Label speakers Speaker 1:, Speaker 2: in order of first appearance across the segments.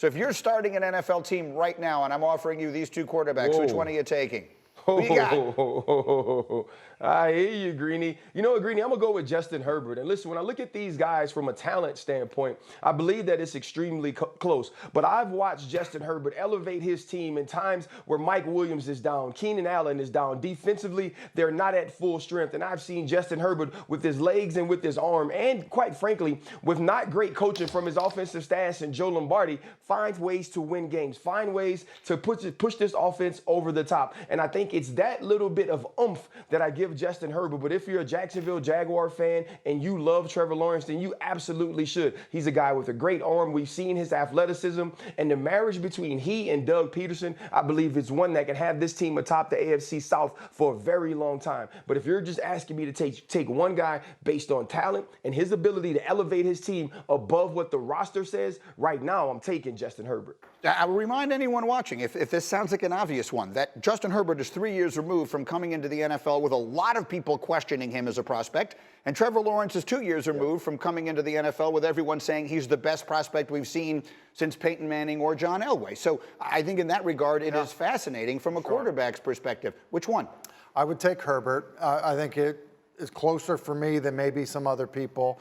Speaker 1: So if you're starting an NFL team right now and I'm offering you these two quarterbacks, which one are you taking? Who you got?
Speaker 2: I hear you, Greeny. You know what, Greeny? I'm going to go with Justin Herbert. And listen, when I look at these guys from a talent standpoint, I believe that it's extremely close. But I've watched Justin Herbert elevate his team in times where Mike Williams is down, Keenan Allen is down. Defensively, they're not at full strength. And I've seen Justin Herbert with his legs and with his arm, and quite frankly, with not great coaching from his offensive staff and Joe Lombardi, find ways to win games, find ways to push this offense over the top. And I think it's that little bit of oomph that I give Justin Herbert. But if you're a Jacksonville Jaguar fan and you love Trevor Lawrence, then you absolutely should. He's a guy with a great arm. We've seen his athleticism, and the marriage between he and Doug Peterson, I believe, is one that can have this team atop the AFC South for a very long time. But if you're just asking me to take one guy based on talent and his ability to elevate his team above what the roster says, right now I'm taking Justin Herbert.
Speaker 1: I will remind anyone watching, if this sounds like an obvious one, that Justin Herbert is 3 years removed from coming into the NFL with a lot of people questioning him as a prospect, and Trevor Lawrence is 2 years removed from coming into the NFL with everyone saying he's the best prospect we've seen since Peyton Manning or John Elway. So I think in that regard, it is fascinating from a quarterback's perspective. Which one?
Speaker 3: I would take Herbert. I think it is closer for me than maybe some other people.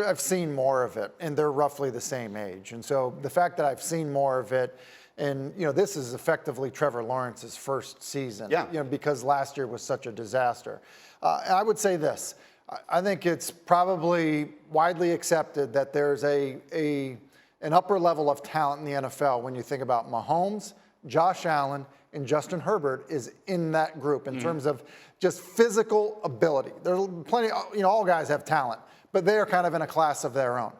Speaker 3: I've seen more of it, and they're roughly the same age. And so the fact that I've seen more of it, and this is effectively Trevor Lawrence's first season, because last year was such a disaster. I would say this: I think it's probably widely accepted that there's an upper level of talent in the NFL when you think about Mahomes, Josh Allen, and Justin Herbert is in that group in terms of just physical ability. There's plenty, all guys have talent, but they are kind of in a class of their own.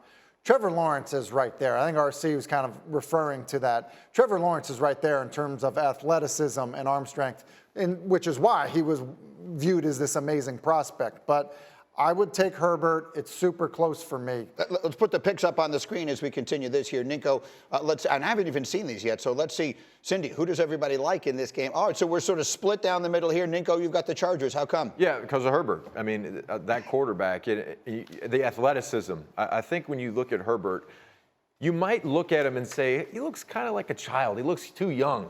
Speaker 3: Trevor Lawrence is right there. I think RC was kind of referring to that. Trevor Lawrence is right there in terms of athleticism and arm strength, which is why he was viewed as this amazing prospect. But I would take Herbert. It's super close for me.
Speaker 1: Let's put the picks up on the screen as we continue this here. Nico, and I haven't even seen these yet, so let's see. Cindy, who does everybody like in this game? All right, so we're sort of split down the middle here. Nico, you've got the Chargers. How come?
Speaker 4: Yeah, because of Herbert. I mean, that quarterback, the athleticism. I think when you look at Herbert, you might look at him and say, he looks kind of like a child. He looks too young,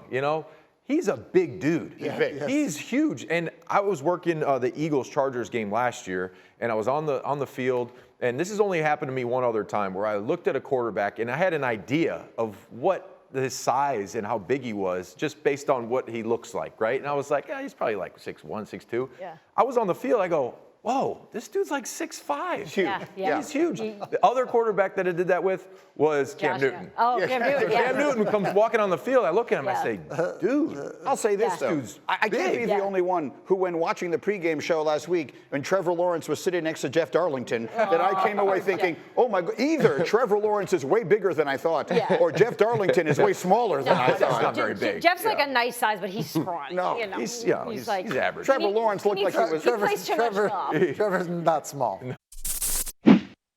Speaker 4: He's a big dude.
Speaker 1: He's big. Yes.
Speaker 4: He's huge. And I was working the Eagles-Chargers game last year, and I was on the field, and this has only happened to me one other time, where I looked at a quarterback, and I had an idea of what his size and how big he was just based on what he looks like, right? And I was like, he's probably like 6'1", 6'2".
Speaker 5: Yeah.
Speaker 4: I was on the field, I go, whoa, this dude's like 6'5".
Speaker 1: He's huge.
Speaker 5: Yeah.
Speaker 4: He's huge. The other quarterback that I did that with was Cam Newton.
Speaker 5: Oh, Cam Newton, yeah.
Speaker 4: Cam Newton comes walking on the field. I look at him, I say, dude.
Speaker 1: I'll say this, though.
Speaker 4: Dude's
Speaker 1: I can't be the only one who, when watching the pregame show last week, when Trevor Lawrence was sitting next to Jeff Darlington, that I came away thinking, oh, my God, either Trevor Lawrence is way bigger than I thought, or Jeff Darlington is way smaller than I thought.
Speaker 4: That's not very big.
Speaker 5: Jeff's like a nice size, but he's scrawny.
Speaker 1: No,
Speaker 4: he's
Speaker 5: like,
Speaker 4: average.
Speaker 1: Trevor Lawrence looked like he was...
Speaker 5: He plays too much golf.
Speaker 3: Trevor's not small.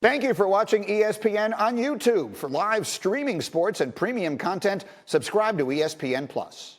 Speaker 1: Thank you for watching ESPN on YouTube. For live streaming sports and premium content, subscribe to ESPN+.